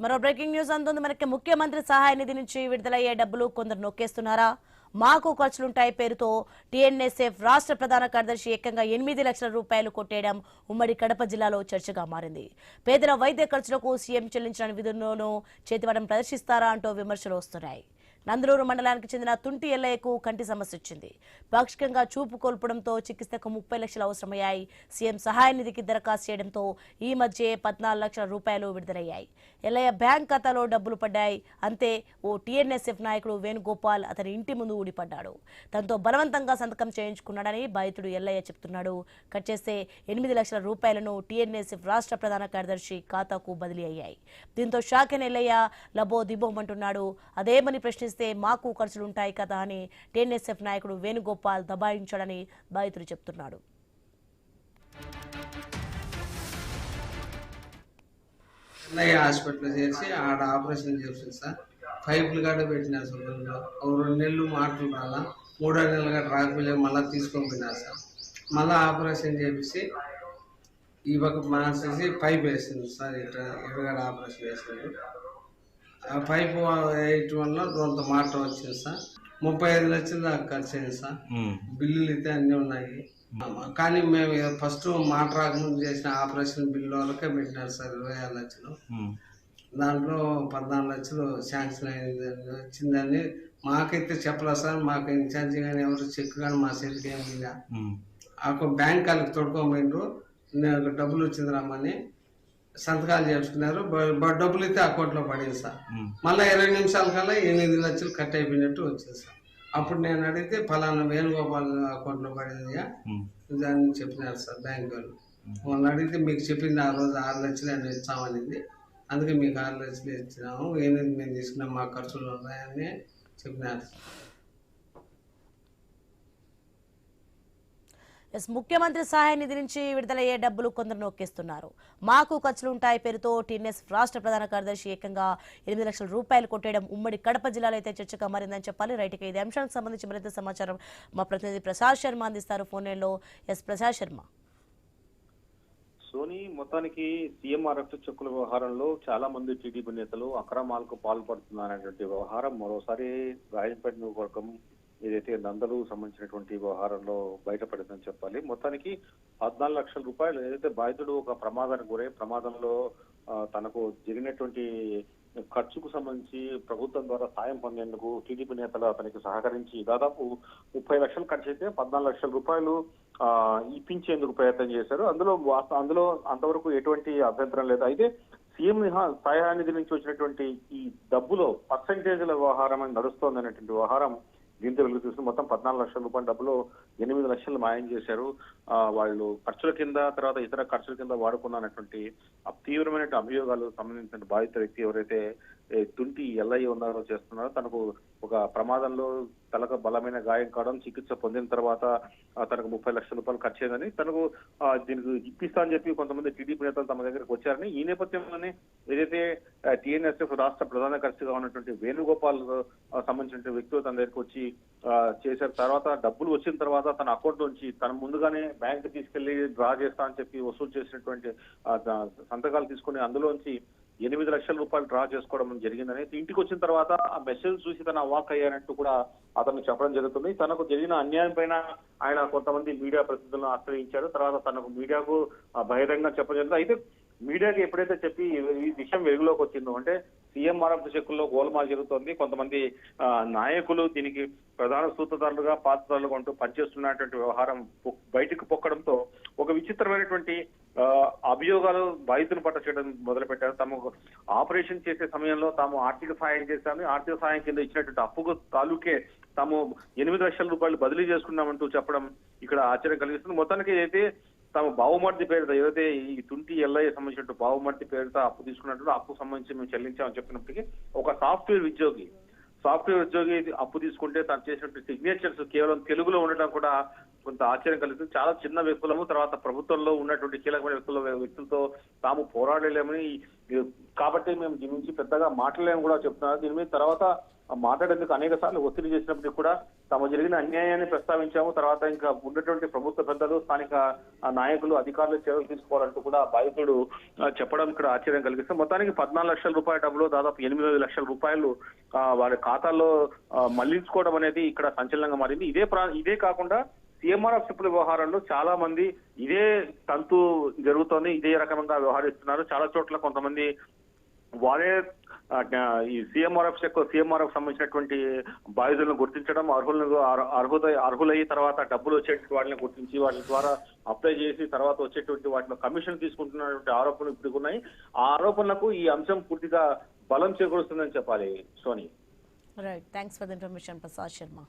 మరో breaking news అందుంది మనకి. ముఖ్యమంత్రి సహాయ నిధి నుంచి విడుదలయ్యే డబ్బులు కొందరు నొక్కేస్తున్నారా? మాకు ఖర్చులుంటాయి పేరుతో టీఎన్ఎస్ఎఫ్ రాష్ట్ర ప్రధాన కార్యదర్శి ఏకంగా 8 లక్షల రూపాయలు కొట్టేయడం ఉమ్మడి కడప జిల్లాలో చర్చగా మారింది. పేదల వైద్య ఖర్చులకు సీఎం చెల్లించిన నిధులను చేతివాటం ప్రదర్శిస్తారా అంటూ విమర్శలు వస్తున్నాయి. నందలూరు మండలానికి చెందిన తుంటి ఎల్లయ్యకు కంటి సమస్య వచ్చింది. పాక్షికంగా చూపు కోల్పోవడంతో చికిత్సకు 30 లక్షలు అవసరమయ్యాయి. సీఎం సహాయ నిధికి దరఖాస్తు చేయడంతో ఈ మధ్య 14 లక్షల రూపాయలు విడుదలయ్యాయి. ఎల్లయ్య బ్యాంక్ ఖాతాలో డబ్బులు పడ్డాయి. అంతే, ఓ టీఎన్ఎస్ఎఫ్ నాయకుడు వేణుగోపాల్ అతని ఇంటి ముందు ఊడిపడ్డాడు. దాంతో బలవంతంగా సంతకం చేయించుకున్నాడని బాధితుడు ఎల్లయ్య చెప్తున్నాడు. కట్ చేస్తే 8 లక్షల రూపాయలను టీఎన్ఎస్ఎఫ్ రాష్ట్ర ప్రధాన కార్యదర్శి ఖాతాకు బదిలీ అయ్యాయి. దీంతో షాక్ అయిన ఎల్లయ్య లబో దిబోమంటున్నాడు. అదేమని ప్రశ్నిస్తే మాకు ఖర్చులుంటాయి కదా అని టీఎన్ఎస్ఎఫ్ నాయకుడు వేణుగోపాల్ దబాయించాడని బాధితుడు చెప్తున్నాడు. హాస్పిటల్ చేసి ఆడ ఆపరేషన్ చేసింది సార్. పైపులు గడ్డ పెట్టినారు సార్. 2 నెలలు మాటలు రాలా, 3 నెలలు గట్ట రాకపోయి మళ్ళీ తీసుకొని పోయినారు సార్. మళ్ళీ ఆపరేషన్ చేసి ఈ పక్క మార్చేసి పైప్ వేసింది సార్. ఇట్లా ఎడగడ ఆపరేషన్ చేసింది. ఆ పైపు వేయటం వల్ల కొంత మాట వచ్చింది సార్. 35 లక్షలు దాకా ఖర్చు అయింది సార్. బిల్లులు అయితే అన్నీ ఉన్నాయి. కానీ మేము ఫస్ట్ మాట రాకముందు చేసిన ఆపరేషన్ బిల్లు వరకే పెట్టినారు సార్ 26 లక్షలు. దాంట్లో 14 లక్షలు శాంక్షన్ అయింది వచ్చిందని మాకైతే చెప్పలేదు సార్. మాకు ఇన్ఛార్జి కానీ ఎవరు చెక్ కానీ మా చేతికి ఏమి లేదా. బ్యాంక్ వాళ్ళకి తొడుకోమైండ్రు, డబ్బులు వచ్చింది రమ్మని సంతకాలు చేసుకున్నారు. డబ్బులు అయితే అకౌంట్లో పడింది సార్. మళ్ళీ 20 నిమిషాల కల్లా 8 లక్షలు కట్ అయిపోయినట్టు వచ్చింది సార్. అప్పుడు నేను అడిగితే ఫలానా వేణుగోపాల్ అకౌంట్లో పడింది దాన్ని చెప్పినారు సార్ బ్యాంక్ వాళ్ళు. వాళ్ళు అడిగితే మీకు చెప్పింది ఆ రోజు 6 లక్షలు అని ఇచ్చామనింది. అందుకే మీకు 6 లక్షలు ఇచ్చినాము, 8 మేము తీసుకున్నాం, మా ఖర్చులు ఉన్నాయని చెప్పినారు. ముఖ్యమంత్రి సహాయ నిధి నుంచి విడుదలయ్యే డబ్బులు కొందరు నొక్కేస్తున్నారు. మాకు ఖర్చులుంటాయి పేరుతో టీఎన్ఎస్ రాష్ట్ర ప్రధాన కార్యదర్శి ఏకంగా 8 లక్షల రూపాయలు కొట్టేయడం ఉమ్మడి కడప జిల్లాలో అయితే చర్చగా మారిందని చెప్పాలి. రైట్గా ఇదే అంశానికి సంబంధించి మరింత సమాచారం మా ప్రతినిధి ప్రసాద్ శర్మ అందిస్తారు ఫోన్ లైన్లో. ప్రసాద్ శర్మ. సోని, మొత్తానికి సీఎంఆర్ఎఫ్ చెక్కుల వ్యవహారంలో చాలా మంది టీడీపీ నేతలు అక్రమాలకు పాల్పడుతున్నారనేటువంటి వ్యవహారం మరోసారి రాజంపేట నియోజకవర్గం ఏదైతే నందలు సంబంధించినటువంటి వ్యవహారంలో బయటపడిందని చెప్పాలి. మొత్తానికి 14 లక్షల రూపాయలు ఏదైతే బాధితుడు ఒక ప్రమాదానికి గురై ప్రమాదంలో తనకు జరిగినటువంటి ఖర్చుకు సంబంధించి ప్రభుత్వం ద్వారా సాయం పొందేందుకు టీడీపీ నేతలు అతనికి సహకరించి దాదాపు 30 లక్షలు ఖర్చు అయితే 14 లక్షల రూపాయలు ఇప్పించేందుకు ప్రయత్నం చేశారు. అందులో అంతవరకు ఎటువంటి అభ్యంతరం లేదు. అయితే సీఎం సహాయ నిధి నుంచి వచ్చినటువంటి ఈ డబ్బులో పర్సంటేజ్ల వ్యవహారం అని నడుస్తోంది అనేటువంటి వ్యవహారం దీంతో వెలుగు చూసి మొత్తం 14 లక్షల రూపాయల డబ్బులో 8 లక్షలు మాయం చేశారు. వాళ్ళు ఖర్చుల కింద తర్వాత ఇతర ఖర్చుల కింద వాడుకున్నటువంటి తీవ్రమైన అభియోగాలు సంబంధించిన బాధిత వ్యక్తి ఎవరైతే తుంటి ఎల్లయ్య ఉన్నారో చేస్తున్నారో తనకు ఒక ప్రమాదంలో తలకు బలమైన గాయం కావడం, చికిత్స పొందిన తర్వాత తనకు 30 లక్షల రూపాయలు ఖర్చు అయిందని తనకు దీనికి ఇప్పిస్తా అని చెప్పి కొంతమంది టీడీపీ నేతలు తమ దగ్గరకు వచ్చారని ఈ నేపథ్యంలోనే ఏదైతే టీఎన్ఎస్ఎఫ్ రాష్ట్ర ప్రధాన కార్యదర్శిగా ఉన్నటువంటి వేణుగోపాల్ సంబంధించిన వ్యక్తులు తన దగ్గరకు వచ్చి చేశారు. తర్వాత డబ్బులు వచ్చిన తర్వాత తన అకౌంట్ నుంచి తన ముందుగానే బ్యాంక్ తీసుకెళ్లి డ్రా చేస్తా అని చెప్పి వసూలు చేసినటువంటి సంతకాలు తీసుకుని అందులోంచి 8 లక్షల రూపాయలు డ్రా చేసుకోవడం జరిగిందని, ఇంటికి వచ్చిన తర్వాత ఆ మెసేజ్ చూసి తన అవాక్ అయ్యారంటూ కూడా అతను చెప్పడం జరుగుతుంది. తనకు జరిగిన అన్యాయం పైన ఆయన కొంతమంది మీడియా ప్రతినిధులను ఆశ్రయించారు. తర్వాత తనకు మీడియాకు బహిరంగంగా చెప్పడం జరుగుతుంది. అయితే మీడియాకి ఎప్పుడైతే చెప్పి ఈ విషయం వెలుగులోకి వచ్చిందో అంటే సీఎంఆర్ఎఫ్ చెక్కుల్లో గోల్మాల్ జరుగుతోంది, కొంతమంది నాయకులు దీనికి ప్రధాన సూత్రధారులుగా పాత్రలుగా ఉంటూ పనిచేస్తున్నటువంటి వ్యవహారం బయటకు పొక్కడంతో ఒక విచిత్రమైనటువంటి అభియోగాలు బాధితుల పట్ల చేయడం మొదలుపెట్టారు. తమకు ఆపరేషన్ చేసే సమయంలో తాము ఆర్థిక సాయం చేశామని, ఆర్థిక సాయం కింద ఇచ్చినటువంటి అప్పుకు తాలూకే తాము 8 లక్షల రూపాయలు బదిలీ చేసుకున్నామంటూ చెప్పడం ఇక్కడ ఆశ్చర్యం కలిగిస్తుంది. మొత్తానికి అయితే తమ బావుమర్ది పేరుతో ఏదైతే ఈ తుంటి ఎల్లయ్య సంబంధించిన బావుమర్ది పేరుతో అప్పు తీసుకున్నట్టు అప్పు సంబంధించి మేము చెల్లించామని చెప్పినప్పటికీ ఒక సాఫ్ట్వేర్ ఉద్యోగి అప్పు తీసుకుంటే తను చేసినటువంటి సిగ్నేచర్స్ కేవలం తెలుగులో ఉండడం కూడా కొంత ఆశ్చర్యం కలుగుతుంది. చాలా చిన్న వ్యక్తులము, తర్వాత ప్రభుత్వంలో ఉన్నటువంటి కీలకమైన వ్యక్తులతో తాము పోరాడలేమని, కాబట్టి మేము దీని నుంచి పెద్దగా మాట్లాడలేము కూడా చెప్తున్నారు. దీని మీద తర్వాత మాట్లాడేందుకు అనేక సార్లు ఒత్తిడి చేసినప్పటికీ కూడా తమ జరిగిన అన్యాయాన్ని ప్రస్తావించాము. తర్వాత ఇంకా ఉన్నటువంటి ప్రభుత్వ పెద్దలు, స్థానిక నాయకులు, అధికారులు చర్యలు తీసుకోవాలంటూ కూడా బాధితుడు చెప్పడం ఇక్కడ ఆశ్చర్యం కలిగిస్తుంది. మొత్తానికి 14 లక్షల రూపాయల డబ్బులు, దాదాపు 8 లక్షల రూపాయలు వారి ఖాతాల్లో మళ్లించుకోవడం అనేది ఇక్కడ సంచలనంగా మారింది. ఇదే కాకుండా సీఎంఆర్ఎఫ్ చెప్పుల వ్యవహారంలో చాలా మంది ఇదే తంతు జరుగుతోంది, ఇదే రకంగా వ్యవహరిస్తున్నారు. చాలా చోట్ల కొంతమంది వారే ఈ సీఎంఆర్ఎఫ్ సంబంధించినటువంటి బాధితులను గుర్తించడం, అర్హులయ్యి తర్వాత డబ్బులు వచ్చేటువంటి వాటిని గుర్తించి వాటి ద్వారా అప్లై చేసి తర్వాత వచ్చేటువంటి వాటిలో కమిషన్ తీసుకుంటున్నటువంటి ఆరోపణలు ఇప్పుడు ఉన్నాయి. ఆ ఆరోపణలకు ఈ అంశం పూర్తిగా బలం చేకూరుస్తుందని చెప్పాలి. Soni, right, thanks for the information Prasad Sharma.